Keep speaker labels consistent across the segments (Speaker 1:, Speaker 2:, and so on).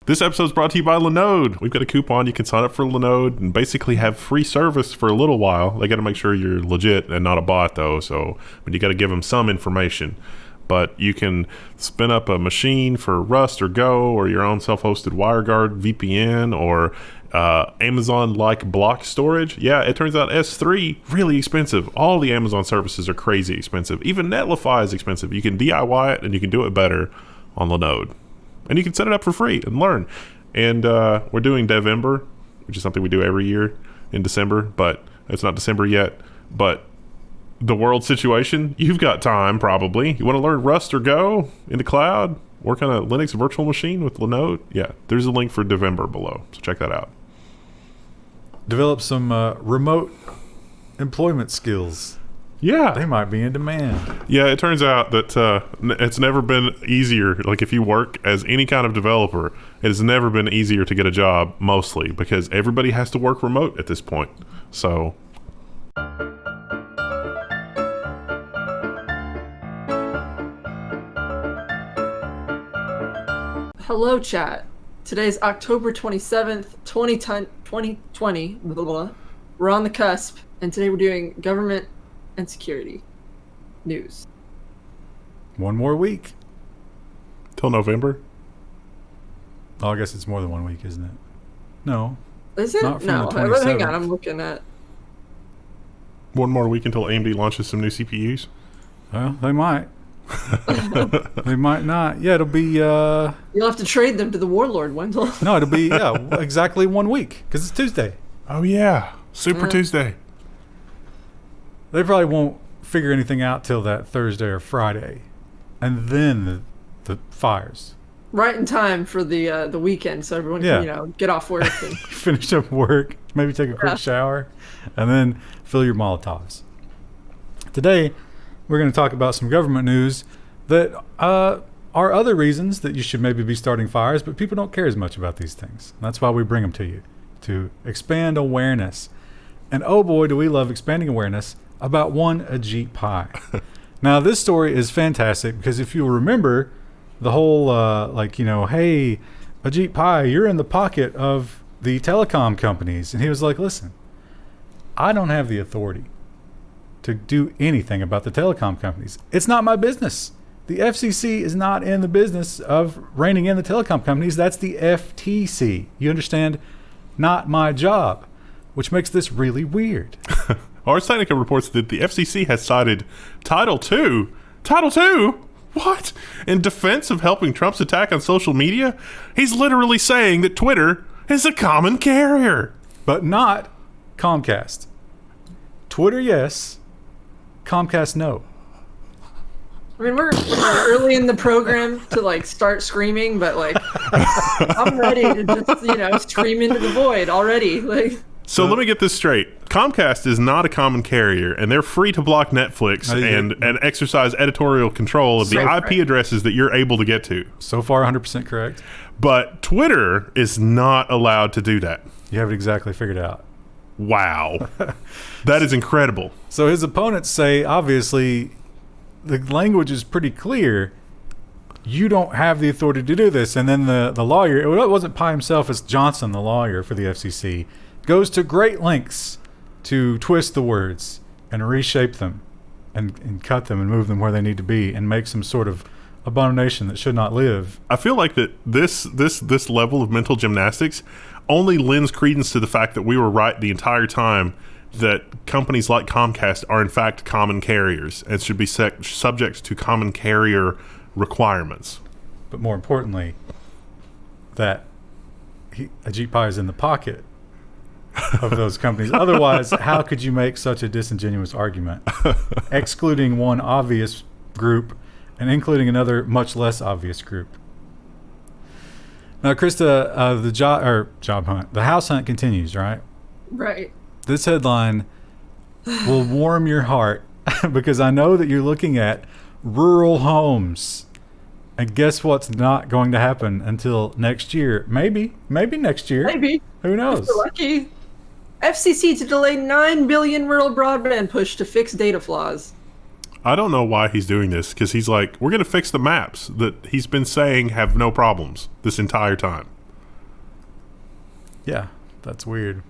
Speaker 1: This episode's brought to you by Linode. We've got a coupon. You can sign up for Linode and basically have free service for a little while. They got to make sure you're legit and not a bot, though. So you got to give them some information. But you can spin up a machine for Rust or Go or your own self-hosted WireGuard VPN or Amazon-like block storage. Yeah, it turns out S3, really expensive. All the Amazon services are crazy expensive. Even Netlify is expensive. You can DIY it and you can do it better on Linode. And you can set it up for free and learn. And we're doing Devember, which is something we do every year in December, but it's not December yet. But the world situation, you've got time probably. You want to learn Rust or Go in the cloud? Work on a Linux virtual machine with Linode? Yeah, there's a link for Devember below, so check that out.
Speaker 2: Develop some remote employment skills.
Speaker 1: Yeah.
Speaker 2: They might be in demand.
Speaker 1: Yeah, it turns out that it's never been easier. Like if you work as any kind of developer, it has never been easier to get a job, mostly, because everybody has to work remote at this point. So...
Speaker 3: Hello, chat. Today's October 27th, 2020. Blah, blah, blah. We're on the cusp, and today we're doing government and security news.
Speaker 2: One more week.
Speaker 1: Till November?
Speaker 2: Oh, I guess it's more than 1 week, isn't it? No.
Speaker 3: Is it?
Speaker 2: Not from
Speaker 3: No.
Speaker 2: the
Speaker 3: Hang
Speaker 2: 27th.
Speaker 3: on, I'm looking at...
Speaker 1: One more week until AMD launches some new CPUs?
Speaker 2: Well, they might. They might not. Yeah, it'll be...
Speaker 3: You'll have to trade them to the warlord, Wendell.
Speaker 2: No, it'll be, exactly 1 week, because it's Tuesday.
Speaker 1: Oh, yeah. Super Tuesday.
Speaker 2: They probably won't figure anything out till that Thursday or Friday. And then the fires.
Speaker 3: Right in time for the weekend, so everyone can, get off work. And...
Speaker 2: Finish up work, maybe take a quick shower, and then fill your Molotovs. Today, we're going to talk about some government news that are other reasons that you should maybe be starting fires, but people don't care as much about these things. That's why we bring them to you, to expand awareness. And oh boy, do we love expanding awareness about one Ajit Pai. Now, this story is fantastic because if you remember the whole, hey, Ajit Pai, you're in the pocket of the telecom companies. And he was like, listen, I don't have the authority to do anything about the telecom companies. It's not my business. The FCC is not in the business of reining in the telecom companies. That's the FTC. You understand? Not my job, which makes this really weird.
Speaker 1: Ars Technica reports that the FCC has cited Title II. Title II? What? In defense of helping Trump's attack on social media? He's literally saying that Twitter is a common carrier.
Speaker 2: But not Comcast. Twitter, yes. Comcast, no.
Speaker 3: I mean, we're early in the program to start screaming, but I'm ready to just scream into the void already.
Speaker 1: So let me get this straight. Comcast is not a common carrier, and they're free to block Netflix and exercise editorial control of the IP addresses that you're able to get to.
Speaker 2: So far, 100% correct.
Speaker 1: But Twitter is not allowed to do that.
Speaker 2: You have it exactly figured out.
Speaker 1: Wow. That is incredible.
Speaker 2: So his opponents say, obviously, the language is pretty clear. You don't have the authority to do this. And then the lawyer, it wasn't Pai himself, it's Johnson, the lawyer for the FCC, goes to great lengths to twist the words and reshape them and cut them and move them where they need to be and make some sort of abomination that should not live.
Speaker 1: I feel like that this level of mental gymnastics only lends credence to the fact that we were right the entire time that companies like Comcast are in fact common carriers and should be subject to common carrier requirements.
Speaker 2: But more importantly, that Ajit Pai is in the pocket of those companies. Otherwise, how could you make such a disingenuous argument? Excluding one obvious group and including another much less obvious group. Now, Krista, the job hunt, the house hunt continues, right?
Speaker 3: Right.
Speaker 2: This headline will warm your heart because I know that you're looking at rural homes. And guess what's not going to happen until next year? Maybe next year.
Speaker 3: Maybe.
Speaker 2: Who knows?
Speaker 3: If we're lucky. FCC to delay $9 billion rural broadband push to fix data flaws.
Speaker 1: I don't know why he's doing this, because he's like, we're going to fix the maps that he's been saying have no problems this entire time.
Speaker 2: Yeah, that's weird.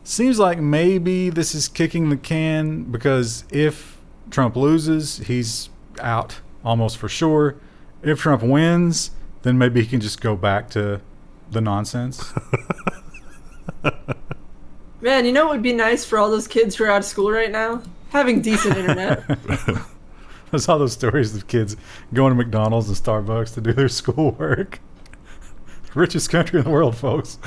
Speaker 2: Seems like maybe this is kicking the can because if Trump loses, he's out almost for sure. If Trump wins, then maybe he can just go back to the nonsense.
Speaker 3: Man, you know what would be nice for all those kids who are out of school right now? Having decent internet.
Speaker 2: I saw those stories of kids going to McDonald's and Starbucks to do their schoolwork. Richest country in the world, folks.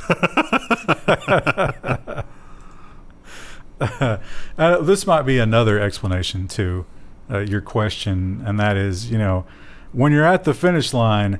Speaker 2: This might be another explanation to your question, and that is, when you're at the finish line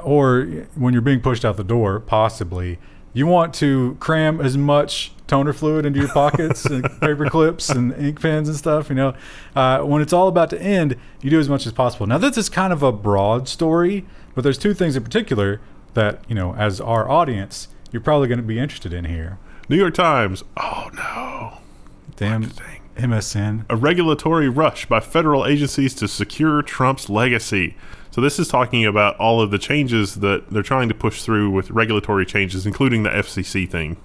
Speaker 2: or when you're being pushed out the door, possibly, you want to cram as much toner fluid into your pockets and paper clips and ink pens and stuff. When it's all about to end, you do as much as possible. Now, this is kind of a broad story, but there's two things in particular that, as our audience, you're probably going to be interested in here.
Speaker 1: New York Times. Oh, no.
Speaker 2: Damn MSN.
Speaker 1: A regulatory rush by federal agencies to secure Trump's legacy. So this is talking about all of the changes that they're trying to push through with regulatory changes, including the FCC thing.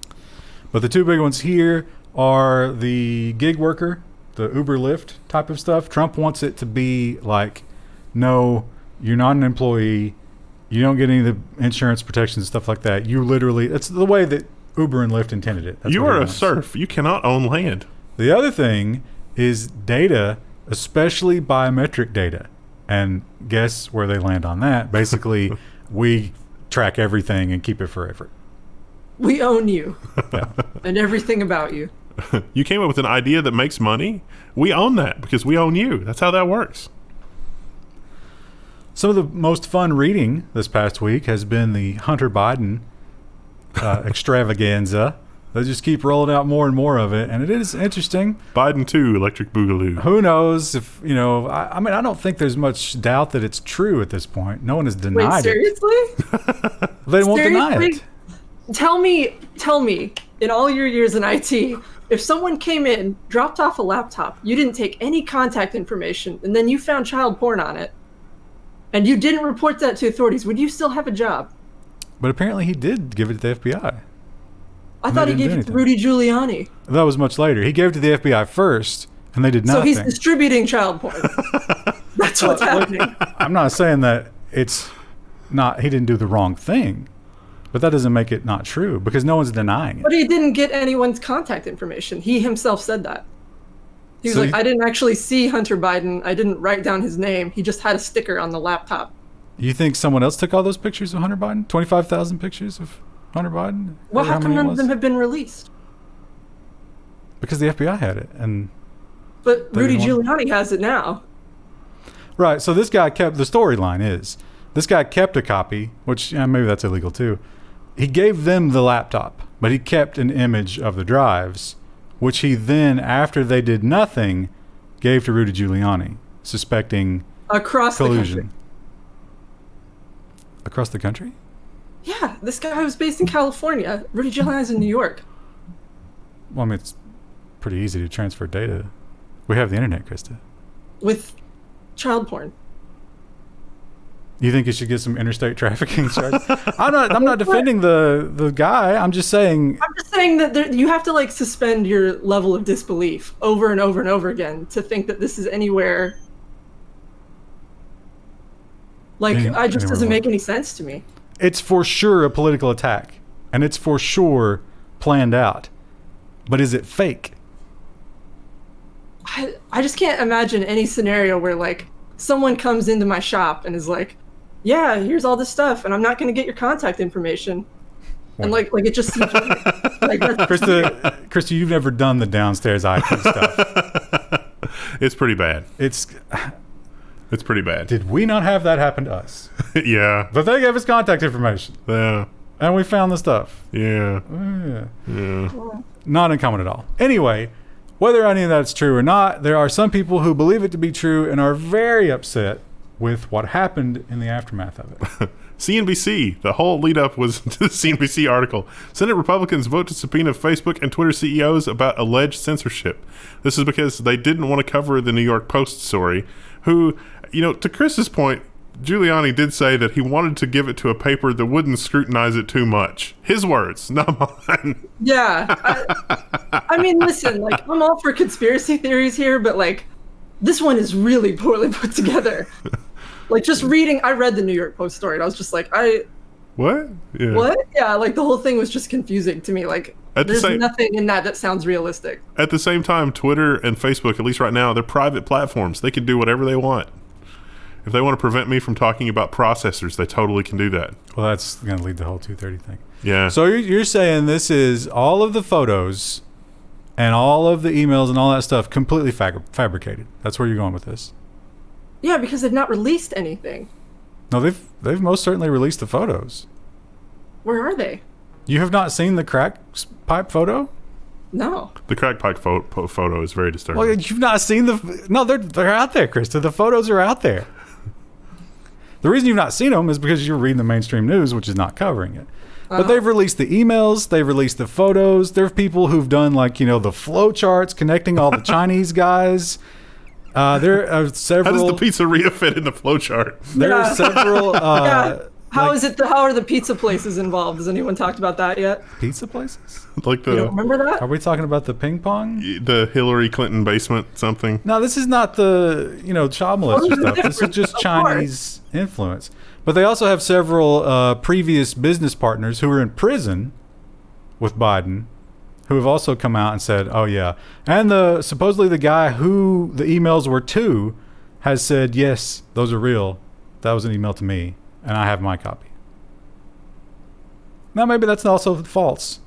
Speaker 2: But the two big ones here are the gig worker, the Uber Lyft type of stuff. Trump wants it to be like, no, you're not an employee. You don't get any of the insurance protections and stuff like that. You literally, it's the way that Uber and Lyft intended it.
Speaker 1: You are a serf. You cannot own land.
Speaker 2: The other thing is data, especially biometric data. And guess where they land on that? Basically, we track everything and keep it forever.
Speaker 3: We own you.
Speaker 2: Yeah.
Speaker 3: And everything about you.
Speaker 1: You came up with an idea that makes money. We own that because we own you. That's how that works.
Speaker 2: Some of the most fun reading this past week has been the Hunter Biden extravaganza. They just keep rolling out more and more of it, and it is interesting.
Speaker 1: Biden 2, Electric Boogaloo.
Speaker 2: Who knows if, I mean, I don't think there's much doubt that it's true at this point. No one has denied
Speaker 3: Wait, seriously?
Speaker 2: it. They won't deny it.
Speaker 3: Tell me, in all your years in IT, if someone came in, dropped off a laptop, you didn't take any contact information, and then you found child porn on it, and you didn't report that to authorities, would you still have a job?
Speaker 2: But apparently he did give it to the FBI.
Speaker 3: I thought he gave it to Rudy Giuliani.
Speaker 2: That was much later. He gave it to the FBI first, and they did nothing.
Speaker 3: So he's distributing child porn. That's what's happening.
Speaker 2: I'm not saying that it's not, he didn't do the wrong thing, but that doesn't make it not true because no one's denying it.
Speaker 3: But he didn't get anyone's contact information. He himself said that. He was I didn't actually see Hunter Biden. I didn't write down his name. He just had a sticker on the laptop.
Speaker 2: You think someone else took all those pictures of Hunter Biden? 25,000 pictures of Hunter Biden?
Speaker 3: Well, how come none of them have been released?
Speaker 2: Because the FBI had it.
Speaker 3: But Rudy Giuliani has it now.
Speaker 2: Right, so this guy kept, the storyline is, this guy kept a copy, which maybe that's illegal too. He gave them the laptop, but he kept an image of the drives, which he then, after they did nothing, gave to Rudy Giuliani, suspecting
Speaker 3: across
Speaker 2: collusion.
Speaker 3: The country.
Speaker 2: Across the country?
Speaker 3: Yeah, this guy was based in California. Rudy Giuliani's in New York.
Speaker 2: Well, I mean, it's pretty easy to transfer data. We have the internet, Krista.
Speaker 3: With child porn.
Speaker 2: You think you should get some interstate trafficking charges? I'm not defending the guy. I'm just saying
Speaker 3: that you have to suspend your level of disbelief over and over and over again to think that this is anywhere. It just doesn't make any sense to me.
Speaker 2: It's for sure a political attack, and it's for sure planned out. But is it fake?
Speaker 3: I just can't imagine any scenario where someone comes into my shop and is like, yeah, here's all this stuff, and I'm not going to get your contact information. And it just seems
Speaker 2: Krista, you've never done the downstairs IT stuff.
Speaker 1: It's pretty bad.
Speaker 2: It's
Speaker 1: pretty bad.
Speaker 2: Did we not have that happen to us?
Speaker 1: Yeah.
Speaker 2: But they gave us contact information.
Speaker 1: Yeah.
Speaker 2: And we found the stuff.
Speaker 1: Yeah.
Speaker 2: Yeah. Not uncommon at all. Anyway, whether any of that's true or not, there are some people who believe it to be true and are very upset with what happened in the aftermath of it.
Speaker 1: CNBC, the whole lead up was to the CNBC article. Senate Republicans vote to subpoena Facebook and Twitter CEOs about alleged censorship. This is because they didn't want to cover the New York Post story, who, to Chris's point, Giuliani did say that he wanted to give it to a paper that wouldn't scrutinize it too much. His words, not mine.
Speaker 3: Yeah. I mean, listen, like, I'm all for conspiracy theories here, but, like, this one is really poorly put together. Like, just reading, I read the New York Post story, and I was just like,
Speaker 1: What? Yeah.
Speaker 3: What? Yeah, like, the whole thing was just confusing to me. Like, there's nothing in that sounds realistic.
Speaker 1: At the same time, Twitter and Facebook, at least right now, they're private platforms. They can do whatever they want. If they want to prevent me from talking about processors, they totally can do that.
Speaker 2: Well, that's going to lead the whole 230 thing.
Speaker 1: Yeah.
Speaker 2: So you're saying this is all of the photos and all of the emails and all that stuff completely fabricated. That's where you're going with this.
Speaker 3: Yeah, because they've not released anything.
Speaker 2: No, they've most certainly released the photos.
Speaker 3: Where are they?
Speaker 2: You have not seen the crack pipe photo?
Speaker 3: No.
Speaker 1: The crack pipe photo is very disturbing.
Speaker 2: Well, you've not seen No, they're out there, Krista. The photos are out there. The reason you've not seen them is because you're reading the mainstream news, which is not covering it. But they've released the emails, they've released the photos. There are people who've done, like, the flow charts connecting all the Chinese guys. There are several.
Speaker 1: How does the pizzeria fit in the flow chart?
Speaker 2: There are several.
Speaker 3: How are the pizza places involved? Has anyone talked about that yet?
Speaker 2: Pizza places?
Speaker 1: Like
Speaker 3: You don't remember that?
Speaker 2: Are we talking about the ping pong?
Speaker 1: the Hillary Clinton basement something?
Speaker 2: No, this is not the child molester stuff. This is just Chinese influence. But they also have several previous business partners who are in prison with Biden, who have also come out and said, "Oh yeah," and supposedly the guy who the emails were to has said, "Yes, those are real. That was an email to me, and I have my copy." Now maybe that's also false,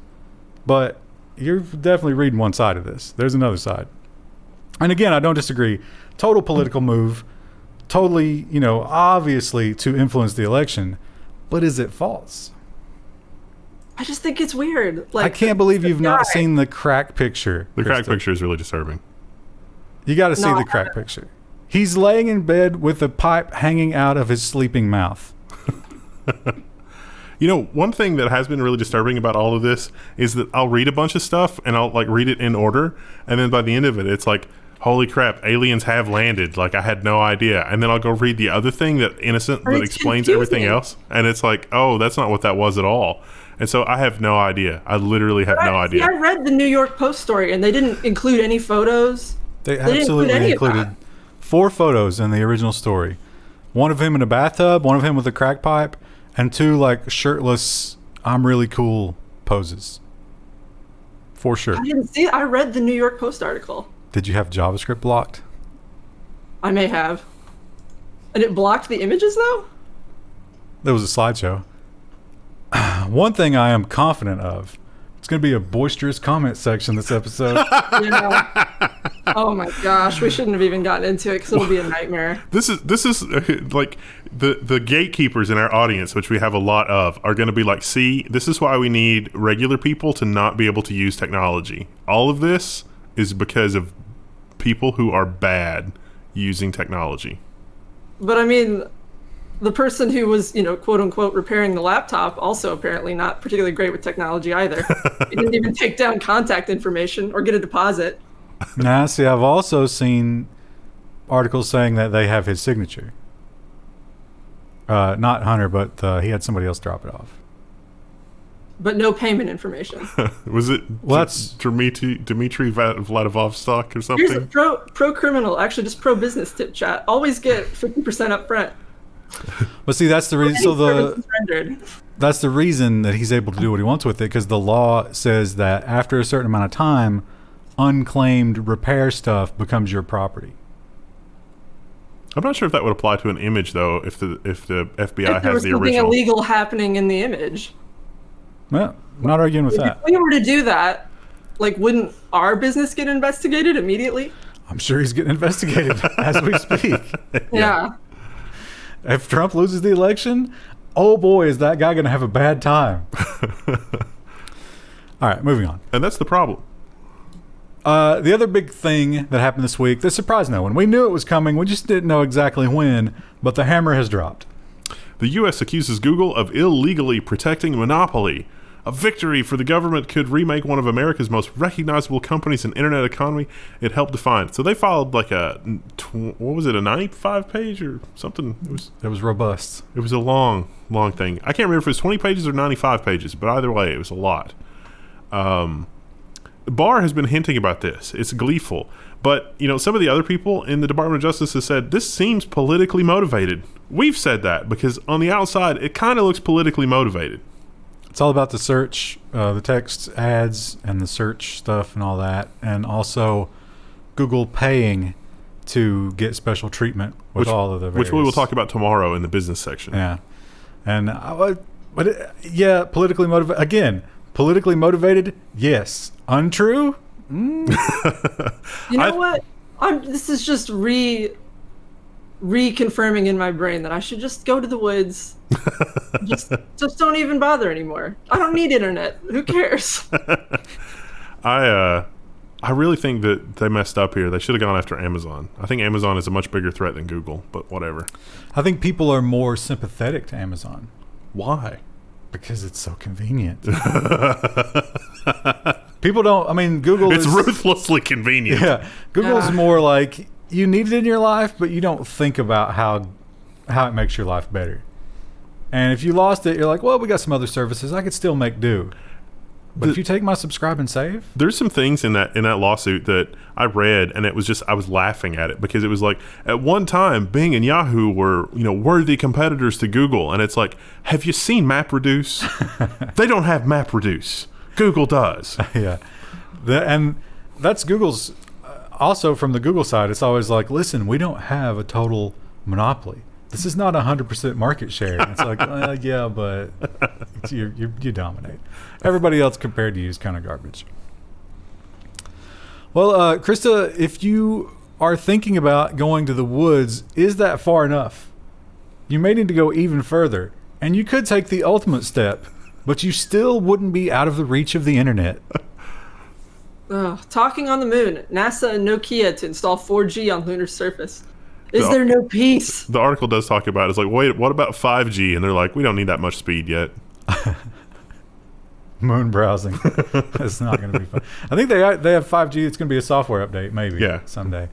Speaker 2: but you're definitely reading one side of this. There's another side, and again, I don't disagree. Total political move. Totally, obviously to influence the election, but is it false?
Speaker 3: I just think it's weird. Like,
Speaker 2: I can't believe you've not seen the crack picture.
Speaker 1: The crack picture is really disturbing.
Speaker 2: You got to see the crack picture. He's laying in bed with a pipe hanging out of his sleeping mouth.
Speaker 1: One thing that has been really disturbing about all of this is that I'll read a bunch of stuff and I'll read it in order, and then by the end of it, it's like, holy crap, aliens have landed. Like, I had no idea. And then I'll go read the other thing that explains everything else. And it's like, oh, that's not what that was at all. And so I have no idea. I literally have no idea.
Speaker 3: I read the New York Post story, and they didn't include any photos.
Speaker 2: They absolutely included 4 photos in the original story. One of him in a bathtub, one of him with a crack pipe, and 2 shirtless, I'm really cool poses. For sure.
Speaker 3: I didn't see it. I read the New York Post article.
Speaker 2: Did you have JavaScript blocked?
Speaker 3: I may have. And it blocked the images, though?
Speaker 2: There was a slideshow. One thing I am confident of, it's going to be a boisterous comment section this episode.
Speaker 3: Yeah. Oh my gosh, we shouldn't have even gotten into it because it'll be a nightmare.
Speaker 1: This is like the gatekeepers in our audience, which we have a lot of, are going to be like, see, this is why we need regular people to not be able to use technology. All of this is because of people who are bad using technology.
Speaker 3: But I mean, the person who was, quote unquote, repairing the laptop, also apparently not particularly great with technology either. He didn't even take down contact information or get a deposit.
Speaker 2: Now, see, I've also seen articles saying that they have his signature. Not Hunter, but he had somebody else drop it off.
Speaker 3: But no payment information.
Speaker 1: Was it
Speaker 2: that's
Speaker 1: Dmitry Vladivostok or something?
Speaker 3: Here's a pro criminal, actually just pro business tip chat. Always get 50% up front.
Speaker 2: But see, that's the reason. That's the reason that he's able to do what he wants with it, because the law says that after a certain amount of time, unclaimed repair stuff becomes your property.
Speaker 1: I'm not sure if that would apply to an image though. If the FBI has the original.
Speaker 3: If there was something illegal happening in the image.
Speaker 2: Well, I'm not arguing with that.
Speaker 3: If we were to do that, wouldn't our business get investigated immediately?
Speaker 2: I'm sure he's getting investigated as we speak.
Speaker 3: Yeah.
Speaker 2: If Trump loses the election, oh boy, is that guy going to have a bad time. All right, moving on.
Speaker 1: And that's the problem.
Speaker 2: The other big thing that happened this week that surprised no one. We knew it was coming. We just didn't know exactly when, but the hammer has dropped.
Speaker 1: The U.S. accuses Google of illegally protecting monopoly. A victory for the government could remake one of America's most recognizable companies in internet economy. It helped define. So they filed like a 95 page or something.
Speaker 2: It was robust.
Speaker 1: It was a long thing. I can't remember if it was 20 pages or 95 pages, but either way, it was a lot. Barr has been hinting about this. It's gleeful. But, some of the other people in the Department of Justice have said, this seems politically motivated. We've said that because on the outside, it kind of looks politically motivated.
Speaker 2: It's all about the search, the text ads and the search stuff and all that. And also Google paying to get special treatment with all of the various...
Speaker 1: Which we will talk about tomorrow in the business section.
Speaker 2: Yeah. And, politically motivated. Again, politically motivated, yes. Untrue?
Speaker 3: You know what? This is just reconfirming in my brain that I should just go to the woods. just don't even bother anymore. I don't need internet. Who cares?
Speaker 1: I really think that they messed up here. They should have gone after Amazon. I think Amazon is a much bigger threat than Google, but whatever.
Speaker 2: I think people are more sympathetic to Amazon.
Speaker 1: Why?
Speaker 2: Because it's so convenient. People don't, Google
Speaker 1: is... It's ruthlessly convenient.
Speaker 2: Yeah. Google's more like, you need it in your life, but you don't think about how it makes your life better. And if you lost it, you're like, well, we got some other services. I could still make do. But if you take my subscribe and save...
Speaker 1: There's some things in that lawsuit that I read, and it was just, I was laughing at it because it was like, at one time, Bing and Yahoo were, worthy competitors to Google. And it's like, have you seen MapReduce? They don't have MapReduce. Google does.
Speaker 2: Yeah. And that's Google's... Also, from the Google side, it's always like, listen, we don't have a total monopoly. This is not 100% market share. And it's like, yeah, but you dominate. Everybody else compared to you is kind of garbage. Well, Krista, if you are thinking about going to the woods, is that far enough? You may need to go even further. And you could take the ultimate step, but you still wouldn't be out of the reach of the internet.
Speaker 3: Talking on the moon. NASA and Nokia to install 4G on lunar surface. Is there no peace?
Speaker 1: The article does talk about it. It's like, wait, what about 5G? And they're like, we don't need that much speed yet.
Speaker 2: Moon browsing. It's not going to be fun. I think they have 5G. It's going to be a software update maybe someday.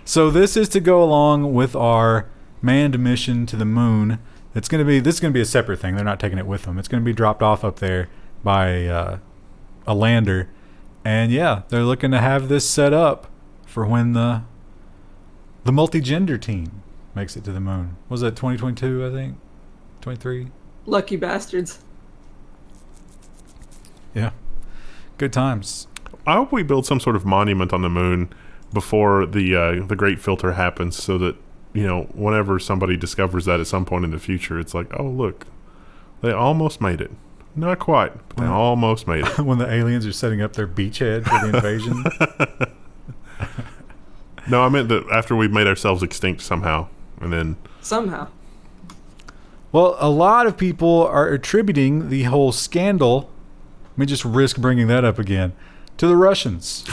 Speaker 2: So this is to go along with our manned mission to the moon. This is going to be a separate thing. They're not taking it with them. It's going to be dropped off up there by a lander. And yeah, they're looking to have this set up for when the multi-gender team makes it to the moon. Was that 2022, I think? 23?
Speaker 3: Lucky bastards.
Speaker 2: Yeah. Good times.
Speaker 1: I hope we build some sort of monument on the moon before the great filter happens so that, whenever somebody discovers that at some point in the future, it's like, oh, look, they almost made it. Not quite, but they almost made it.
Speaker 2: When the aliens are setting up their beachhead for the invasion.
Speaker 1: No, I meant that after we've made ourselves extinct somehow, and then...
Speaker 3: Somehow.
Speaker 2: Well, a lot of people are attributing the whole scandal, let me just risk bringing that up again, to the Russians.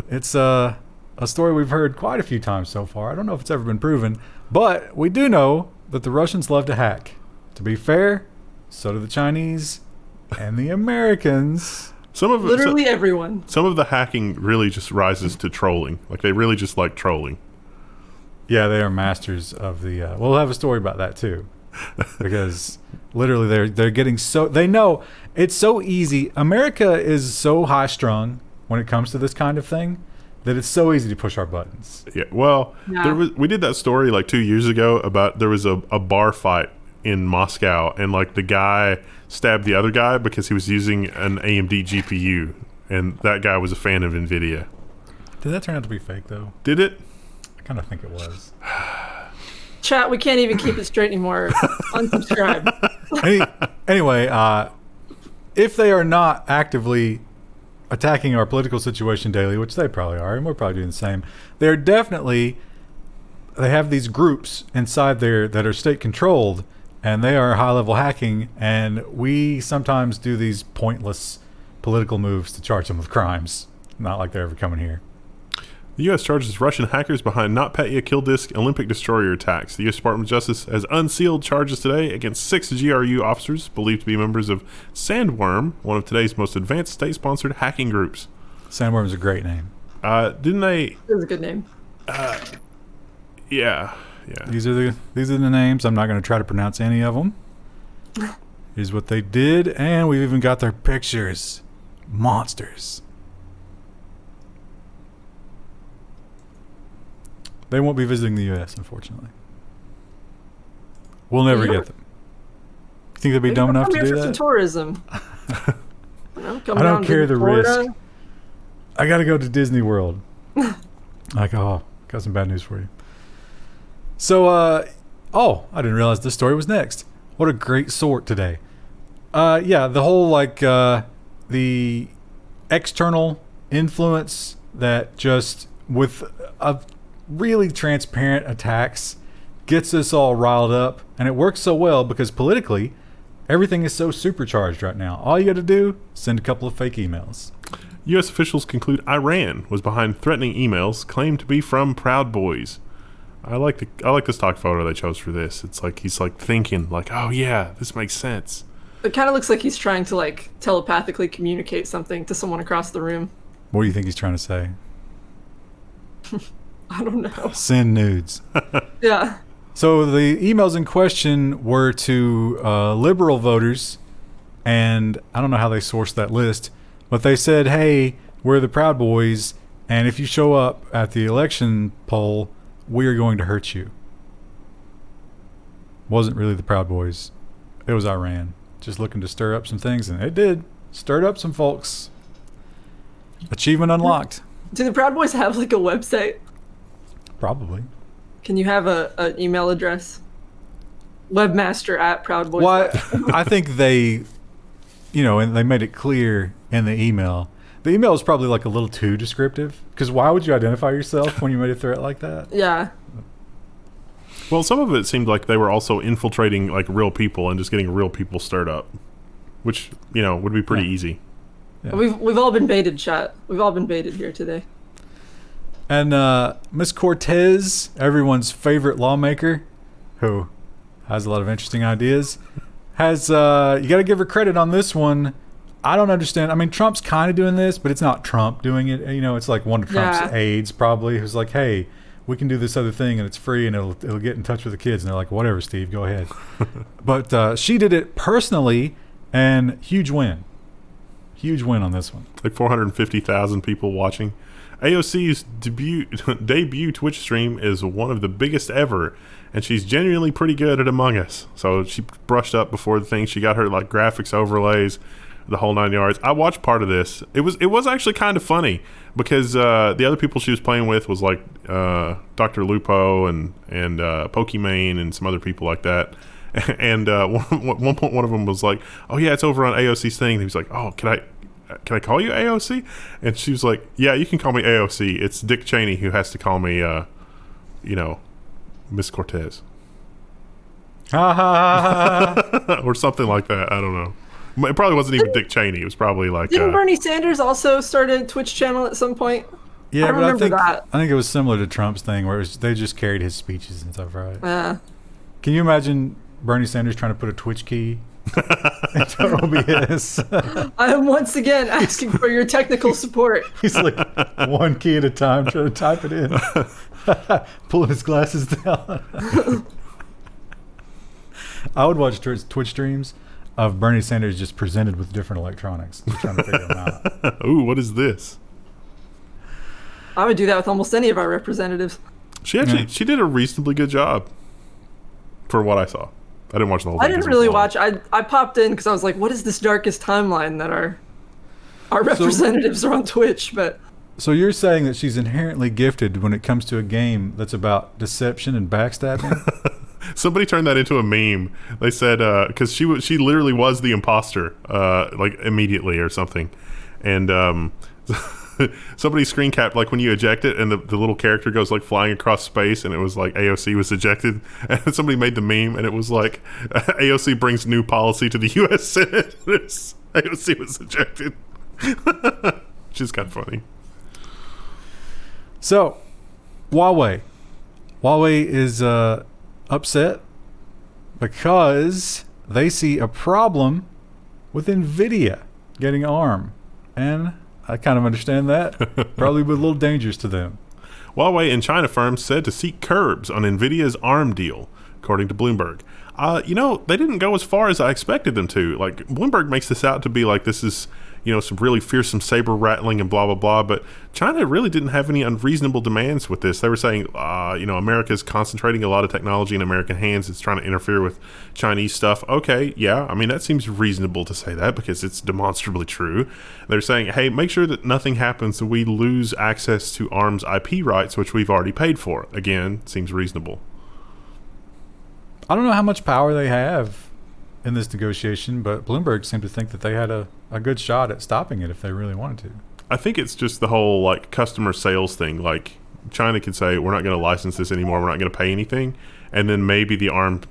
Speaker 2: It's a story we've heard quite a few times so far. I don't know if it's ever been proven, but we do know that the Russians love to hack. To be fair... So do the Chinese and the Americans.
Speaker 3: Literally everyone.
Speaker 1: Some of the hacking really just rises to trolling. Like, they really just like trolling.
Speaker 2: Yeah, they are masters of the... we'll have a story about that, too. Because literally they're getting so... They know it's so easy. America is so high-strung when it comes to this kind of thing that it's so easy to push our buttons.
Speaker 1: Yeah, well, we did that story like 2 years ago about there was a bar fight in Moscow, and like the guy stabbed the other guy because he was using an AMD GPU, and that guy was a fan of Nvidia.
Speaker 2: Did that turn out to be fake though?
Speaker 1: Did it?
Speaker 2: I kind of think it was.
Speaker 3: Chat, we can't even keep it straight anymore. Unsubscribe.
Speaker 2: Anyway, if they are not actively attacking our political situation daily, which they probably are, and we're probably doing the same, they have these groups inside there that are state controlled, and they are high-level hacking, and we sometimes do these pointless political moves to charge them with crimes. Not like they're ever coming here.
Speaker 1: The U.S. charges Russian hackers behind NotPetya, KillDisk, OlympicDestroyer attacks. The U.S. Department of Justice has unsealed charges today against 6 GRU officers believed to be members of Sandworm, one of today's most advanced state-sponsored hacking groups.
Speaker 2: Sandworm's a great name.
Speaker 1: Didn't they?
Speaker 3: It was a good name.
Speaker 1: Yeah.
Speaker 2: These are the names. I'm not going to try to pronounce any of them. Here's what they did, and we've even got their pictures. Monsters. They won't be visiting the U.S., unfortunately. We'll never get them. You think they'd be dumb enough to do
Speaker 3: for some
Speaker 2: that?
Speaker 3: tourism.
Speaker 2: I don't carry the risk. I got to go to Disney World. Got some bad news for you. So, I didn't realize this story was next. What a great sort today. The whole, the external influence that just, with a really transparent attacks, gets us all riled up. And it works so well because politically, everything is so supercharged right now. All you got to do, send a couple of fake emails.
Speaker 1: U.S. officials conclude Iran was behind threatening emails claimed to be from Proud Boys. I like the stock photo they chose for this. It's like he's like thinking like, oh yeah, this makes sense.
Speaker 3: It kind of looks like he's trying to like telepathically communicate something to someone across the room.
Speaker 2: What do you think he's trying to say?
Speaker 3: I don't know.
Speaker 2: Send nudes.
Speaker 3: Yeah.
Speaker 2: So the emails in question were to liberal voters, and I don't know how they sourced that list, but they said, hey, we're the Proud Boys, and if you show up at the election poll, we are going to hurt you. Wasn't really the Proud Boys. It was Iran. Just looking to stir up some things, and it did. Stirred up some folks. Achievement unlocked.
Speaker 3: Do the Proud Boys have like a website?
Speaker 2: Probably.
Speaker 3: Can you have an email address? Webmaster at Proud Boys.
Speaker 2: Well, I think they, and they made it clear in the email. The email is probably like a little too descriptive, because why would you identify yourself when you made a threat like that?
Speaker 3: Yeah.
Speaker 1: Well, some of it seemed like they were also infiltrating like real people and just getting real people stirred up, which would be pretty easy.
Speaker 2: Yeah.
Speaker 3: We've all been baited, chat. We've all been baited here today.
Speaker 2: And Miss Cortez, everyone's favorite lawmaker, who has a lot of interesting ideas, has you got to give her credit on this one. I don't understand. I mean, Trump's kind of doing this, but it's not Trump doing it. It's like one of Trump's aides probably who's like, hey, we can do this other thing and it's free and it'll get in touch with the kids. And they're like, whatever, Steve, go ahead. But she did it personally, and huge win. Huge win on this one.
Speaker 1: Like 450,000 people watching. AOC's debut Twitch stream is one of the biggest ever, and she's genuinely pretty good at Among Us. So she brushed up before the thing. She got her like graphics overlays, the whole 9 yards. I watched part of this. It was actually kind of funny because the other people she was playing with was like Dr. Lupo and Pokimane and some other people like that. And one point, one of them was like, "Oh yeah, it's over on AOC's thing." And he was like, "Oh, can I call you AOC?" And she was like, "Yeah, you can call me AOC. It's Dick Cheney who has to call me, Miss Cortez."
Speaker 2: Ha ha.
Speaker 1: Or something like that. I don't know. It probably wasn't even Dick Cheney. It was probably like...
Speaker 3: Didn't Bernie Sanders also start a Twitch channel at some point?
Speaker 2: Yeah,
Speaker 3: I remember that.
Speaker 2: I think it was similar to Trump's thing where they just carried his speeches and stuff, right?
Speaker 3: Yeah.
Speaker 2: Can you imagine Bernie Sanders trying to put a Twitch key into OBS?
Speaker 3: I am once again asking for your technical support.
Speaker 2: He's like one key at a time trying to type it in. Pulling his glasses down. I would watch Twitch streams of Bernie Sanders just presented with different electronics. Just trying to figure them out.
Speaker 1: Ooh, what is this?
Speaker 3: I would do that with almost any of our representatives.
Speaker 1: She did a reasonably good job for what I saw. I didn't watch the whole thing.
Speaker 3: I didn't really watch. I popped in because I was like, what is this darkest timeline that our representatives are on Twitch? But
Speaker 2: so you're saying that she's inherently gifted when it comes to a game that's about deception and backstabbing?
Speaker 1: Somebody turned that into a meme. They said because she literally was the imposter like immediately or something, and somebody screen capped like when you eject it and the little character goes like flying across space, and it was like AOC was ejected, and somebody made the meme and it was like AOC brings new policy to the U.S. Senate. AOC was ejected. Which is kind of funny.
Speaker 2: So, Huawei is upset because they see a problem with Nvidia getting ARM, and I kind of understand that. Probably be a little dangerous to them.
Speaker 1: Huawei and China firms said to seek curbs on Nvidia's ARM deal, according to Bloomberg. They didn't go as far as I expected them to. Like, Bloomberg makes this out to be like this is, some really fearsome saber rattling and blah, blah, blah. But China really didn't have any unreasonable demands with this. They were saying, America's concentrating a lot of technology in American hands. It's trying to interfere with Chinese stuff. Okay, yeah. I mean, that seems reasonable to say that because it's demonstrably true. They're saying, hey, make sure that nothing happens so we lose access to ARM's IP rights, which we've already paid for. Again, seems reasonable.
Speaker 2: I don't know how much power they have in this negotiation, but Bloomberg seemed to think that they had a good shot at stopping it if they really wanted to.
Speaker 1: I think it's just the whole customer sales thing. Like, China could say, we're not going to license this anymore, we're not going to pay anything, and then maybe the ARM,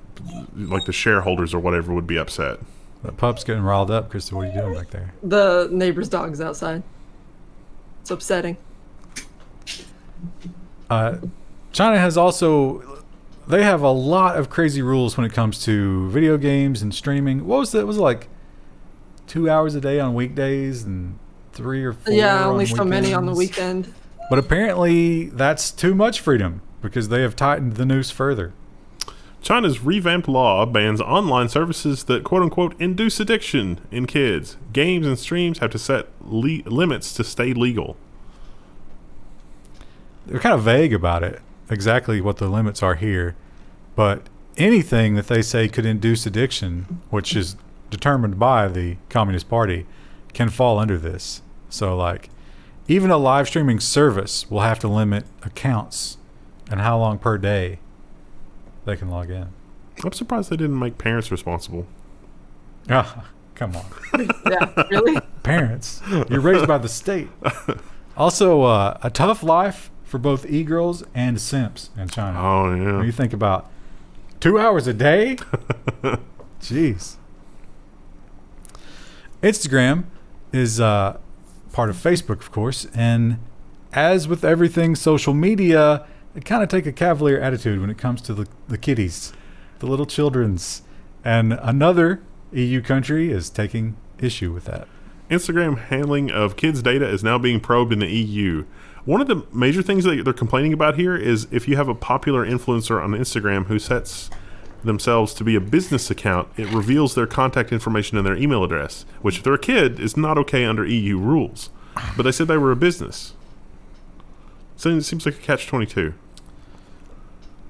Speaker 1: the shareholders or whatever, would be upset.
Speaker 2: The pup's getting riled up. Krista, what are you doing back there?
Speaker 3: The neighbor's dog's outside. It's upsetting.
Speaker 2: China has they have a lot of crazy rules when it comes to video games and streaming. What was it? Was it like 2 hours a day on weekdays and 3 or 4
Speaker 3: Yeah, only
Speaker 2: on
Speaker 3: so many on the
Speaker 2: weekends?
Speaker 3: weekend.
Speaker 2: But apparently that's too much freedom because they have tightened the noose further.
Speaker 1: China's revamped law bans online services that quote-unquote induce addiction in kids. Games and streams have to set limits to stay legal.
Speaker 2: They're kind of vague about it, exactly what the limits are here. But anything that they say could induce addiction, which is determined by the Communist Party, can fall under this. So, even a live streaming service will have to limit accounts and how long per day they can log in.
Speaker 1: I'm surprised they didn't make parents responsible.
Speaker 2: Ah, come on.
Speaker 3: Yeah, really?
Speaker 2: Parents, you're raised by the state. Also, a tough life for both e-girls and simps in China.
Speaker 1: Oh, yeah.
Speaker 2: When you think about 2 hours a day? Jeez. Instagram is part of Facebook, of course, and as with everything social media, they kind of take a cavalier attitude when it comes to the kiddies, the little children's. And another EU country is taking issue with that.
Speaker 1: Instagram handling of kids' data is now being probed in the EU. One of the major things that they're complaining about here is if you have a popular influencer on Instagram who sets themselves to be a business account, it reveals their contact information and their email address, which if they're a kid is not okay under EU rules. But they said they were a business. So it seems like a catch-22.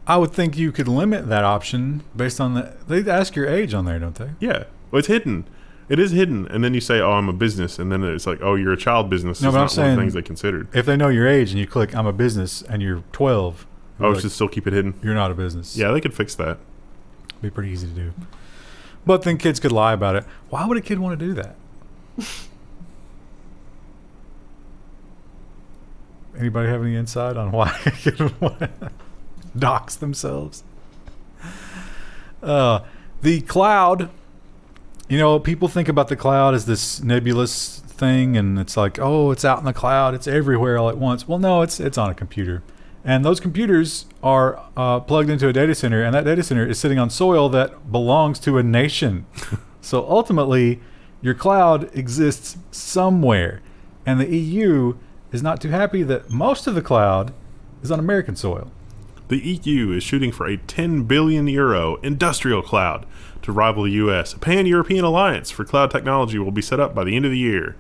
Speaker 2: I would think you could limit that option based on they ask your age on there, don't they?
Speaker 1: Yeah. Well, it's hidden. It is hidden. And then you say, oh, I'm a business. And then it's like, oh, you're a child business.
Speaker 2: No,
Speaker 1: it's
Speaker 2: but I'm
Speaker 1: not one of
Speaker 2: saying
Speaker 1: the things they considered.
Speaker 2: if they know your age and you click I'm a business and you're 12,
Speaker 1: Oh, should still keep it hidden?
Speaker 2: you're not a business.
Speaker 1: Yeah, they could fix that.
Speaker 2: Be pretty easy to do. But then kids could lie about it. Why would a kid want to do that? Anybody have any insight on why a kid would want to dox themselves? The cloud, people think about the cloud as this nebulous thing, and it's like, oh, it's out in the cloud, it's everywhere all at once. Well, no, it's on a computer. And those computers are plugged into a data center, and that data center is sitting on soil that belongs to a nation. So ultimately, your cloud exists somewhere. And the EU is not too happy that most of the cloud is on American soil.
Speaker 1: The EU is shooting for a 10 billion euro industrial cloud to rival the US. A pan-European alliance for cloud technology will be set up by the end of the year.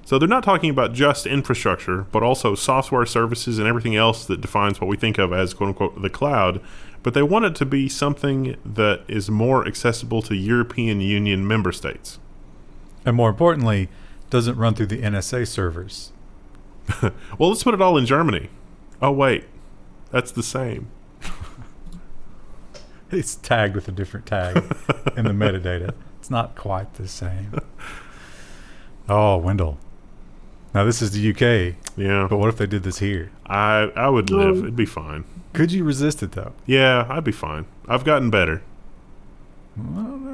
Speaker 1: So they're not talking about just infrastructure, but also software services and everything else that defines what we think of as quote-unquote the cloud. But they want it to be something that is more accessible to European Union member states.
Speaker 2: And more importantly, doesn't run through the NSA servers.
Speaker 1: Well, let's put it all in Germany. Oh, wait. That's the same.
Speaker 2: It's tagged with a different tag in the metadata. It's not quite the same. Oh, Wendell. Now, this is the UK.
Speaker 1: Yeah.
Speaker 2: But what if they did this here?
Speaker 1: I would live. It'd be fine.
Speaker 2: Could you resist it, though?
Speaker 1: Yeah, I'd be fine. I've gotten better.
Speaker 2: I don't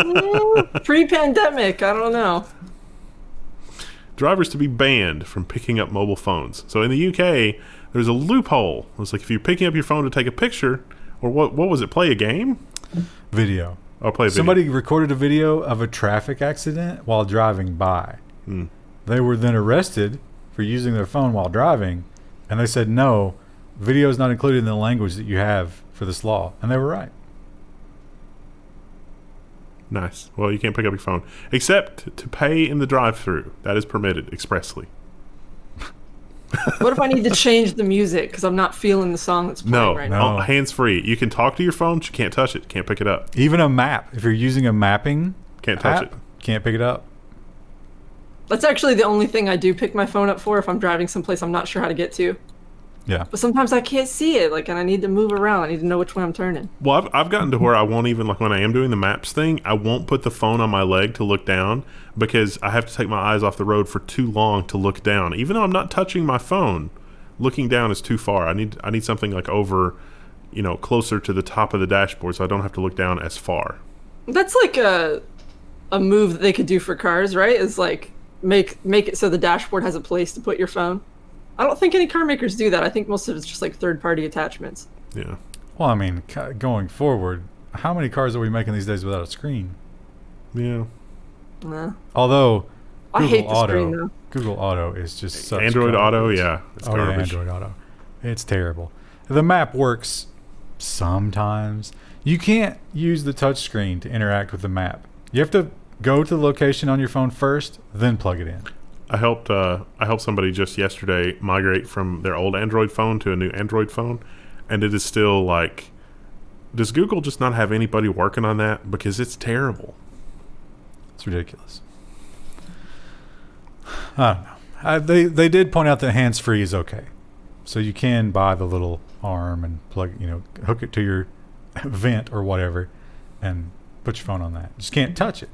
Speaker 2: know.
Speaker 3: Pre-pandemic, I don't know.
Speaker 1: drivers to be banned from picking up mobile phones. So in the UK, there's a loophole. It's like if you're picking up your phone to take a picture, or what was it, play a game?
Speaker 2: Video.
Speaker 1: Or play a video.
Speaker 2: Somebody recorded a video of a traffic accident while driving by. They were then arrested for using their phone while driving, and they said, no, video is not included in the language that you have for this law. And they were right.
Speaker 1: Nice. Well, you can't pick up your phone except to pay in the drive-thru. That is permitted expressly.
Speaker 3: What if I need to change the music because I'm not feeling the song that's playing right now?
Speaker 1: No, hands-free. You can talk to your phone, but you can't touch it. Can't pick it up.
Speaker 2: Even a map. If you're using a mapping
Speaker 1: Can't touch
Speaker 2: app,
Speaker 1: it.
Speaker 2: can't pick it up.
Speaker 3: That's actually the only thing I do pick my phone up for if I'm driving someplace I'm not sure how to get to.
Speaker 2: Yeah.
Speaker 3: But sometimes I can't see it, and I need to move around. I need to know which way I'm turning.
Speaker 1: Well, I've gotten to where I won't even, when I am doing the maps thing, I won't put the phone on my leg to look down because I have to take my eyes off the road for too long to look down. Even though I'm not touching my phone, looking down is too far. I need something over, closer to the top of the dashboard so I don't have to look down as far.
Speaker 3: That's like a move that they could do for cars, right? Is make it so the dashboard has a place to put your phone. I don't think any car makers do that. I think most of it's just third-party attachments.
Speaker 1: Yeah.
Speaker 2: Well, I mean, going forward, how many cars are we making these days without a screen?
Speaker 1: Yeah.
Speaker 3: Nah.
Speaker 2: Although,
Speaker 3: I hate the screen, though.
Speaker 2: Google Auto is just such
Speaker 1: Android Auto,
Speaker 2: garbage.
Speaker 1: yeah. It's
Speaker 2: yeah,
Speaker 1: garbage.
Speaker 2: Android Auto. It's terrible. The map works sometimes. You can't use the touch screen to interact with the map. You have to go to the location on your phone first, then plug it in.
Speaker 1: I helped somebody just yesterday migrate from their old Android phone to a new Android phone, and it is still does Google just not have anybody working on that? Because it's terrible.
Speaker 2: It's ridiculous. I don't know. They did point out that hands-free is okay. So you can buy the little arm and hook it to your vent or whatever and put your phone on that. Just can't touch it.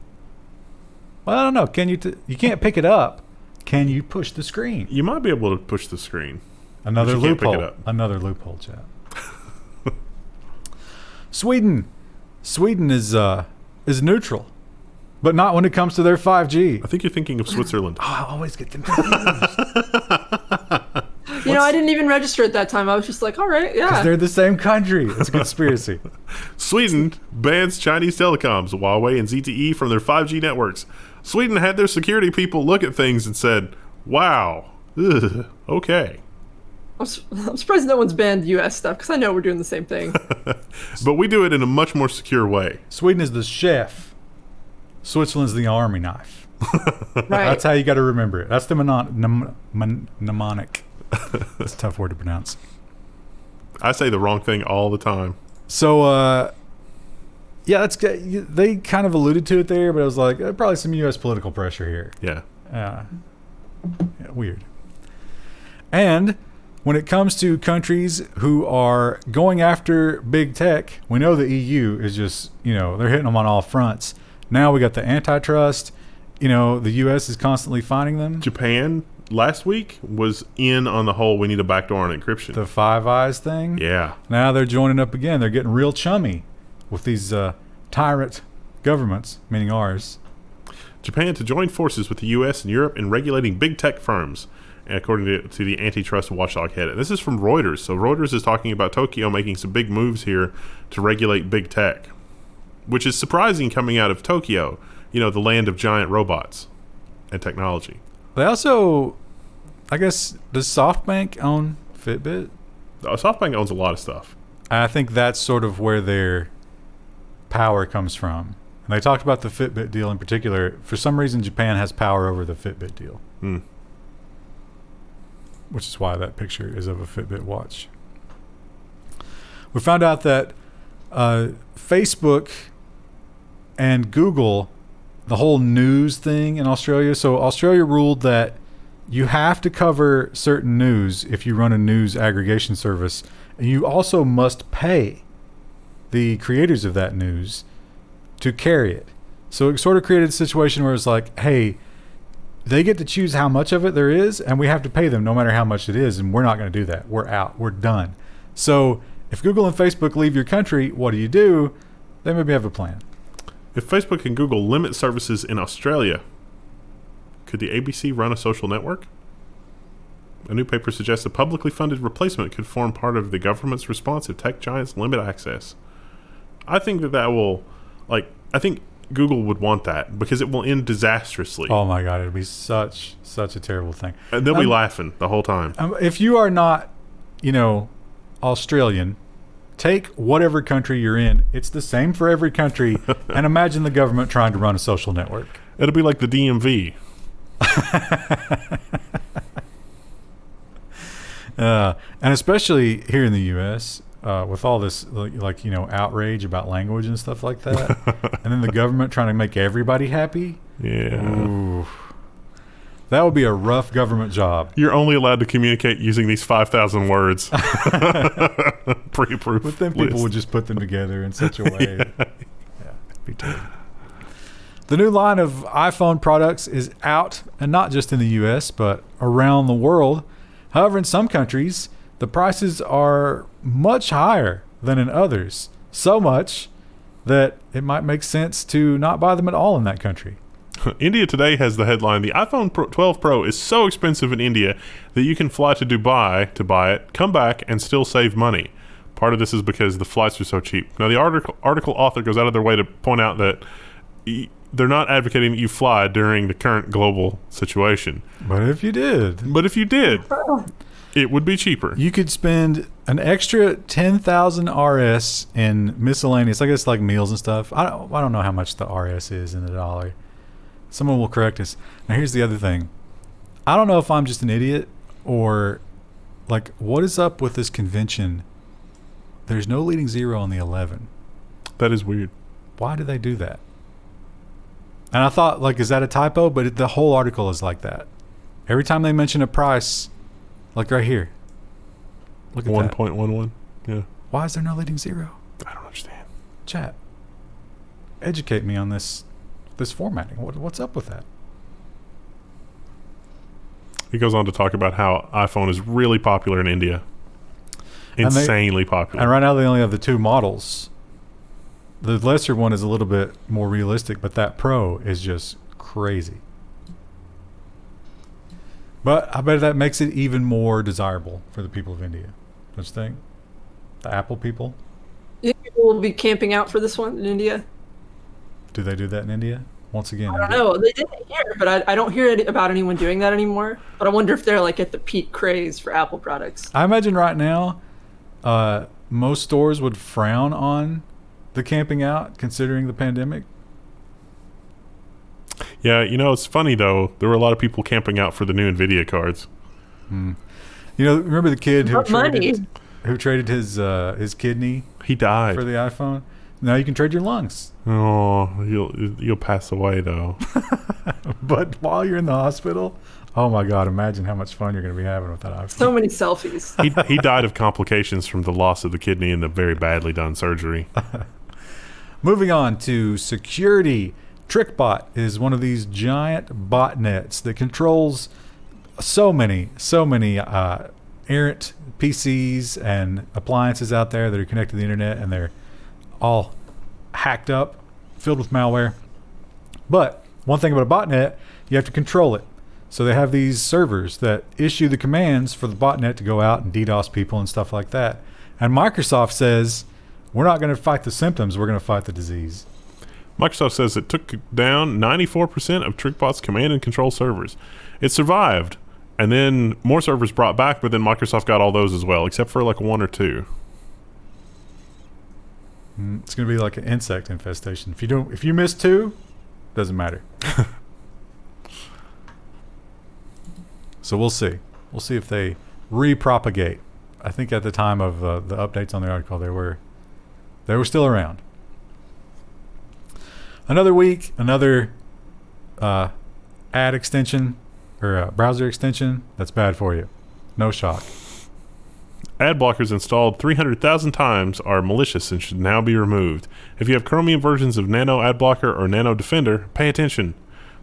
Speaker 2: Well, I don't know. Can you you can't pick it up. Can you push the screen?
Speaker 1: You might be able to push the screen.
Speaker 2: Another
Speaker 1: but you can't pick
Speaker 2: loophole.
Speaker 1: it up.
Speaker 2: Another loophole, chat. Sweden is neutral, but not when it comes to their 5G.
Speaker 1: I think you're thinking of Switzerland.
Speaker 2: Oh, I always get them confused.
Speaker 3: I didn't even register at that time. I was just like, all right, yeah.
Speaker 2: Because they're the same country. It's a conspiracy.
Speaker 1: Sweden bans Chinese telecoms, Huawei and ZTE, from their 5G networks. Sweden had their security people look at things and said, wow, okay.
Speaker 3: I'm surprised no one's banned U.S. stuff because I know we're doing the same thing.
Speaker 1: But we do it in a much more secure way.
Speaker 2: Sweden is the chef. Switzerland's the army knife.
Speaker 3: Right.
Speaker 2: That's how you got to remember it. That's the mnemonic. That's a tough word to pronounce.
Speaker 1: I say the wrong thing all the time.
Speaker 2: So, yeah, that's good. They kind of alluded to it there, but I was like, probably some U.S. political pressure here.
Speaker 1: Yeah.
Speaker 2: Yeah, weird. And when it comes to countries who are going after big tech, we know the EU is just, they're hitting them on all fronts. Now we got the antitrust. The U.S. is constantly fining them.
Speaker 1: Japan last week was in on the whole we need a backdoor on encryption.
Speaker 2: The Five Eyes thing.
Speaker 1: Yeah.
Speaker 2: Now they're joining up again. They're getting real chummy with these tyrant governments, meaning ours.
Speaker 1: Japan to join forces with the U.S. and Europe in regulating big tech firms, according to the antitrust watchdog head. And this is from Reuters. So Reuters is talking about Tokyo making some big moves here to regulate big tech, which is surprising coming out of Tokyo, the land of giant robots and technology.
Speaker 2: They also, I guess, does SoftBank own Fitbit?
Speaker 1: SoftBank owns a lot of stuff.
Speaker 2: I think that's sort of where their power comes from. And they talked about the Fitbit deal in particular. For some reason, Japan has power over the Fitbit deal. Which is why that picture is of a Fitbit watch. We found out that Facebook and Google, the whole news thing in Australia. So Australia ruled that you have to cover certain news if you run a news aggregation service. And you also must pay the creators of that news to carry it. So it sort of created a situation where it's like, hey, they get to choose how much of it there is, and we have to pay them no matter how much it is, and we're not going to do that. We're out. We're done. So if Google and Facebook leave your country, what do? They maybe have a plan.
Speaker 1: If Facebook and Google limit services in Australia, Could the ABC run a social network? A new paper suggests a publicly funded replacement could form part of the government's response if tech giants limit access. I think that will, I think Google would want that because it will end disastrously.
Speaker 2: Oh my God, it'd be such a terrible thing.
Speaker 1: And they'll be laughing the whole time.
Speaker 2: If you are not, Australian, take whatever country you're in. It's the same for every country. And imagine the government trying to run a social network.
Speaker 1: It'll be like the DMV.
Speaker 2: And especially here in the U.S., with all this, outrage about language and stuff like that, and then the government trying to make everybody happy.
Speaker 1: Yeah.
Speaker 2: Ooh. That would be a rough government job.
Speaker 1: You're only allowed to communicate using these 5,000 words. Pre-approved.
Speaker 2: But then people would just put them together in such a way. Yeah, it'd be terrible. The new line of iPhone products is out, and not just in the U.S., but around the world. However, in some countries, the prices are much higher than in others. So much that it might make sense to not buy them at all in that country.
Speaker 1: India Today has the headline, the iPhone 12 Pro is so expensive in India that you can fly to Dubai to buy it, come back, and still save money. Part of this is because the flights are so cheap. Now, the article author goes out of their way to point out that they're not advocating that you fly during the current global situation.
Speaker 2: But if you did,
Speaker 1: it would be cheaper.
Speaker 2: You could spend an extra 10,000 RS in miscellaneous, I guess like meals and stuff. I don't know how much the RS is in the dollar. Someone will correct us. Now, here's the other thing. I don't know if I'm just an idiot or, what is up with this convention? There's no leading zero on the 11.
Speaker 1: That is weird.
Speaker 2: Why do they do that? And I thought, is that a typo? But the whole article is like that. Every time they mention a price, right here. Look at
Speaker 1: 1.11. Yeah.
Speaker 2: Why is there no leading zero?
Speaker 1: I don't understand.
Speaker 2: Chat, educate me on this formatting. What's up with that?
Speaker 1: He goes on to talk about how iPhone is really popular in India. Insanely popular.
Speaker 2: And right now they only have the two models. The lesser one is a little bit more realistic, but that Pro is just crazy. But I bet that makes it even more desirable for the people of India. Don't you think? The Apple people?
Speaker 3: You think people will be camping out for this one in India?
Speaker 2: Do they do that in India? Once again,
Speaker 3: I don't know. They didn't hear, but I don't hear about anyone doing that anymore. But I wonder if they're at the peak craze for Apple products.
Speaker 2: I imagine right now, most stores would frown on the camping out, considering the pandemic.
Speaker 1: Yeah, it's funny though. There were a lot of people camping out for the new Nvidia cards.
Speaker 2: Remember the kid who traded his kidney?
Speaker 1: He died
Speaker 2: for the iPhone. Now you can trade your lungs.
Speaker 1: Oh, you'll pass away though.
Speaker 2: But while you're in the hospital, oh my God! Imagine how much fun you're going to be having with that iPhone.
Speaker 3: So many selfies.
Speaker 1: He died of complications from the loss of the kidney and the very badly done surgery.
Speaker 2: Moving on to security. TrickBot is one of these giant botnets that controls so many errant PCs and appliances out there that are connected to the internet, and they're all hacked up, filled with malware. But one thing about a botnet, you have to control it. So they have these servers that issue the commands for the botnet to go out and DDoS people and stuff like that. And Microsoft says, we're not going to fight the symptoms, we're going to fight the disease.
Speaker 1: Microsoft says it took down 94% of TrickBot's command and control servers. It survived, and then more servers brought back, but then Microsoft got all those as well, except for one or two.
Speaker 2: It's going to be like an insect infestation. If you miss two, doesn't matter. So we'll see. We'll see if they repropagate. I think at the time of the updates on the article, they were still around. Another week, another ad extension or browser extension that's bad for you. No shock.
Speaker 1: Adblockers installed 300,000 times are malicious and should now be removed. If you have Chromium versions of Nano Adblocker or Nano Defender, pay attention.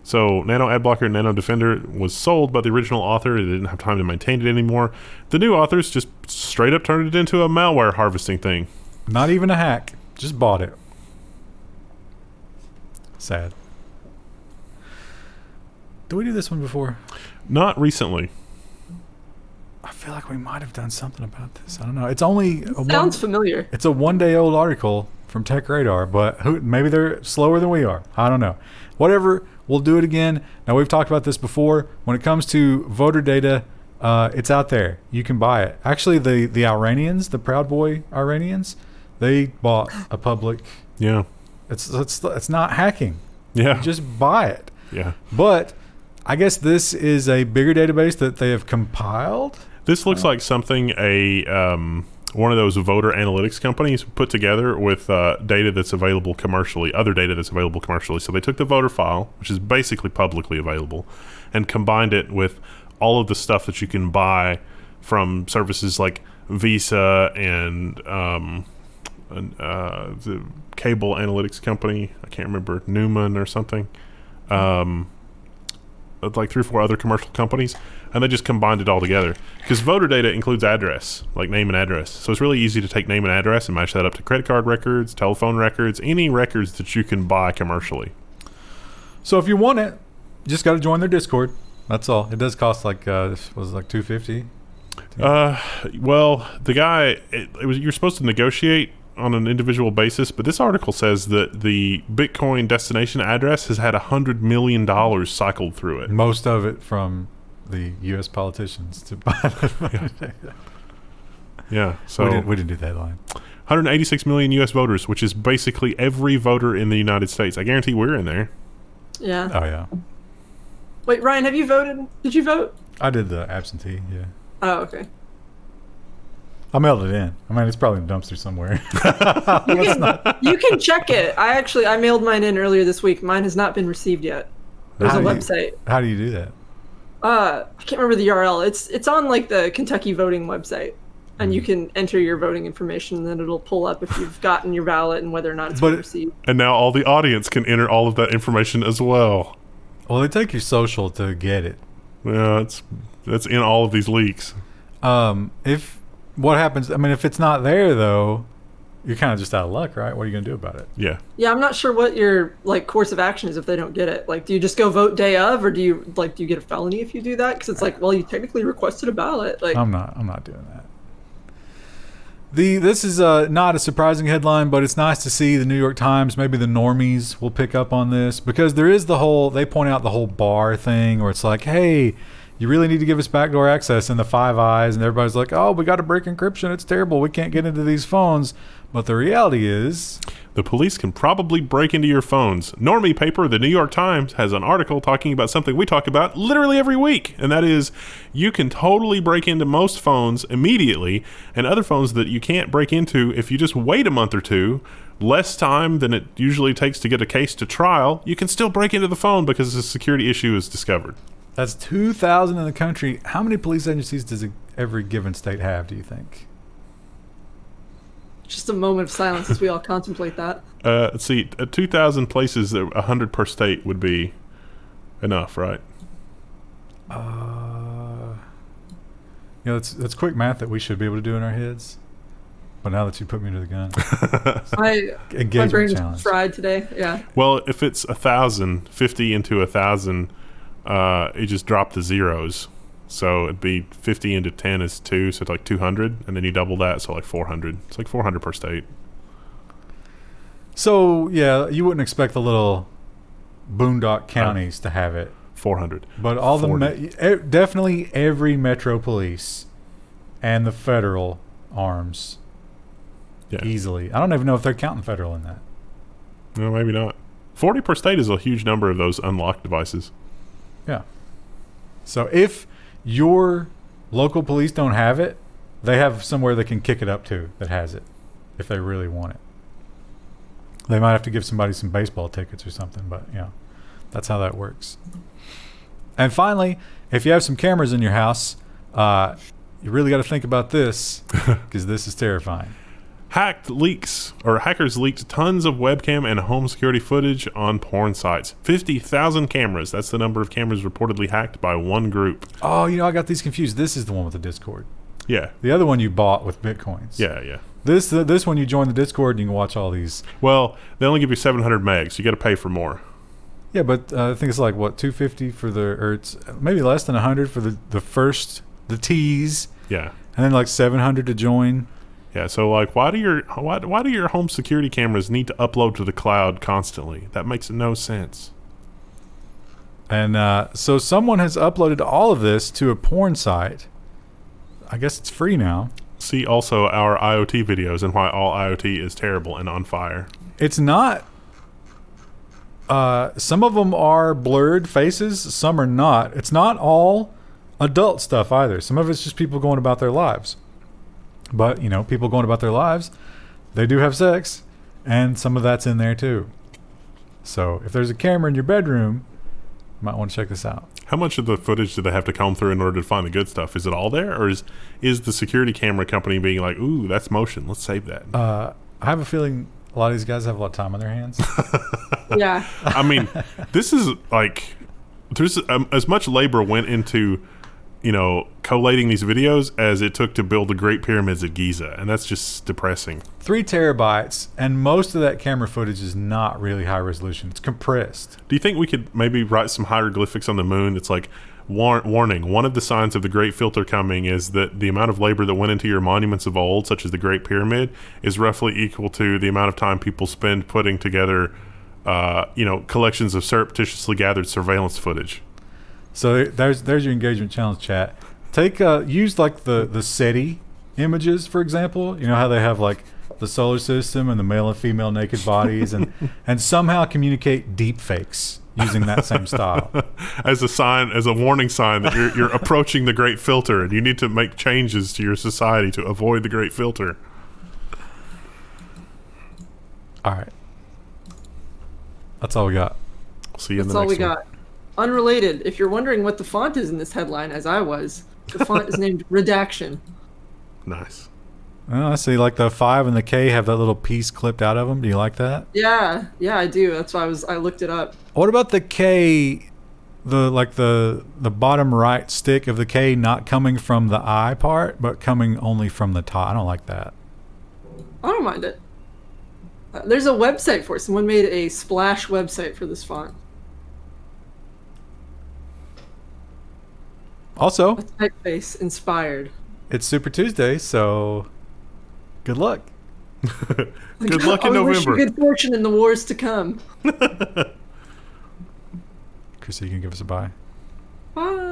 Speaker 1: So Nano Adblocker and Nano Defender was sold by the original author. They didn't have time to maintain it anymore. The new authors just straight up turned it into a malware harvesting thing.
Speaker 2: Not even a hack. Just bought it. Sad. Did we do this one before?
Speaker 1: Not recently.
Speaker 2: I feel like we might have done something about this. I don't know. It's only
Speaker 3: Sounds familiar.
Speaker 2: It's a 1-day-old article from Tech Radar, but maybe they're slower than we are. I don't know. Whatever, we'll do it again. Now, we've talked about this before. When it comes to voter data, it's out there. You can buy it. Actually, the Iranians, the Proud Boy Iranians, they bought a public.
Speaker 1: Yeah.
Speaker 2: It's not hacking.
Speaker 1: Yeah.
Speaker 2: You just buy it.
Speaker 1: Yeah.
Speaker 2: But I guess this is a bigger database that they have compiled.
Speaker 1: This looks like something one of those voter analytics companies put together with data that's available commercially, other data that's available commercially. So they took the voter file, which is basically publicly available, and combined it with all of the stuff that you can buy from services like Visa and the cable analytics company. I can't remember, Newman or something. Like 3 or 4 other commercial companies, and they just combined it all together. Because voter data includes address, like name and address. So it's really easy to take name and address and match that up to credit card records, telephone records, any records that you can buy commercially.
Speaker 2: So if you want it, you just got to join their Discord. That's all. It does cost like $250.
Speaker 1: Well, the guy, you're supposed to negotiate on an individual basis, but this article says that the Bitcoin destination address has had $100 million cycled through it.
Speaker 2: Most of it from the U.S. politicians to buy the
Speaker 1: Yeah, so
Speaker 2: we didn't do that line.
Speaker 1: 186 million U.S. voters, which is basically every voter in the United States. I guarantee we're in there.
Speaker 3: Yeah.
Speaker 2: Oh yeah.
Speaker 3: Wait, Ryan, have you voted? Did you vote?
Speaker 2: I did the absentee. Yeah.
Speaker 3: Oh, okay.
Speaker 2: I mailed it in. I mean, it's probably in the dumpster somewhere.
Speaker 3: You can check it. I mailed mine in earlier this week. Mine has not been received yet. There's a website.
Speaker 2: How do you do that?
Speaker 3: I can't remember the URL. It's on like the Kentucky voting website, and you can enter your voting information, and then it'll pull up if you've gotten your ballot and whether or not it's been received.
Speaker 1: And now all the audience can enter all of that information as well.
Speaker 2: Well, they take your social to get it.
Speaker 1: Yeah, that's in all of these leaks.
Speaker 2: What happens? I mean, if it's not there though, you're kind of just out of luck, right? What are you gonna do about it?
Speaker 1: Yeah.
Speaker 3: Yeah, I'm not sure what your course of action is if they don't get it. Like, do you just go vote day of, or do you get a felony if you do that? Because it's like, well, you technically requested a ballot. Like,
Speaker 2: I'm not doing that. This is not a surprising headline, but it's nice to see the New York Times, maybe the normies will pick up on this, because there is they point out the whole bar thing where it's like, hey, you really need to give us backdoor access in the Five Eyes, and everybody's like, oh, we got to break encryption. It's terrible. We can't get into these phones. But the reality is,
Speaker 1: the police can probably break into your phones. Normie paper, the New York Times, has an article talking about something we talk about literally every week, and that is you can totally break into most phones immediately, and other phones that you can't break into if you just wait a month or two, less time than it usually takes to get a case to trial, you can still break into the phone because a security issue is discovered.
Speaker 2: That's 2,000 in the country. How many police agencies does every given state have, do you think?
Speaker 3: just a moment of silence as we all contemplate that.
Speaker 1: Let's see, 2,000 places, 100 per state would be enough, right?
Speaker 2: That's quick math that we should be able to do in our heads. But now that you put me to the gun,
Speaker 3: My brain is fried today. Yeah.
Speaker 1: Well, if it's 1,000, 50 into 1,000, it just dropped the zeros. So it'd be 50 into 10 is 2, so it's like 200, and then you double that, so like 400. It's like 400 per state.
Speaker 2: So yeah, you wouldn't expect the little boondock counties to have it.
Speaker 1: 400.
Speaker 2: But all definitely every metro police and the federal arms. Yeah. Easily. I don't even know if they're counting federal in that.
Speaker 1: No, maybe not. 40 per state is a huge number of those unlocked devices.
Speaker 2: Yeah. So if your local police don't have it, they have somewhere they can kick it up to that has it, if they really want it. They might have to give somebody some baseball tickets or something, but yeah, that's how that works. And finally, if you have some cameras in your house, you really got to think about this, because this is terrifying.
Speaker 1: Hackers leaked tons of webcam and home security footage on porn sites. 50,000 cameras. That's the number of cameras reportedly hacked by one group.
Speaker 2: Oh, I got these confused. This is the one with the Discord.
Speaker 1: Yeah.
Speaker 2: The other one you bought with Bitcoins.
Speaker 1: Yeah.
Speaker 2: This one you join the Discord and you can watch all these.
Speaker 1: Well, they only give you 700 megs. You got to pay for more.
Speaker 2: Yeah, but I think it's like what, 250 for or it's maybe less than 100 for the teas,
Speaker 1: Yeah.
Speaker 2: and then like 700 to join.
Speaker 1: Yeah, so like, why do your home security cameras need to upload to the cloud constantly? That makes no sense.
Speaker 2: And so someone has uploaded all of this to a porn site. I guess it's free now.
Speaker 1: See also our IoT videos and why all IoT is terrible and on fire.
Speaker 2: It's not. Some of them are blurred faces. Some are not. It's not all adult stuff either. Some of it's just people going about their lives. But, you know, people going about their lives, they do have sex, and some of that's in there too. So if there's a camera in your bedroom, you might want to check this out.
Speaker 1: How much of the footage do they have to comb through in order to find the good stuff? Is it all there, or is the security camera company being like, ooh, that's motion, let's save that?
Speaker 2: I have a feeling a lot of these guys have a lot of time on their hands.
Speaker 3: Yeah.
Speaker 1: I mean, this is like, there's as much labor went into, you know, collating these videos as it took to build the Great Pyramids at Giza, and that's just depressing.
Speaker 2: 3 terabytes, and most of that camera footage is not really high resolution. It's compressed.
Speaker 1: Do you think we could maybe write some hieroglyphics on the moon? It's like, warning, one of the signs of the Great Filter coming is that the amount of labor that went into your monuments of old, such as the Great Pyramid, is roughly equal to the amount of time people spend putting together, collections of surreptitiously gathered surveillance footage.
Speaker 2: So there's your engagement challenge, chat. Use like the SETI images, for example. You know how they have like the solar system and the male and female naked bodies, and somehow communicate deep fakes using that same style.
Speaker 1: As a warning sign that you're approaching the Great Filter and you need to make changes to your society to avoid the Great Filter.
Speaker 2: All right. That's all we got.
Speaker 1: See you in
Speaker 3: That's
Speaker 1: the
Speaker 3: all
Speaker 1: next
Speaker 3: we
Speaker 1: one.
Speaker 3: got. Unrelated, if you're wondering what the font is in this headline, as I was, the font is named Redaction.
Speaker 1: Nice.
Speaker 2: Oh, I see. Like the 5 and the K have that little piece clipped out of them. Do you like that?
Speaker 3: Yeah, I do. That's why I looked it up.
Speaker 2: What about the K? The bottom right stick of the K not coming from the I part, but coming only from the top. I don't like that.
Speaker 3: I don't mind it. There's a website for it. Someone made a splash website for this font.
Speaker 2: Also,
Speaker 3: A typeface inspired.
Speaker 2: it's Super Tuesday, so good luck.
Speaker 1: Good luck in
Speaker 3: We wish you
Speaker 1: November.
Speaker 3: good fortune in the wars to come.
Speaker 2: Chrissy, you can give us a bye.
Speaker 3: Bye.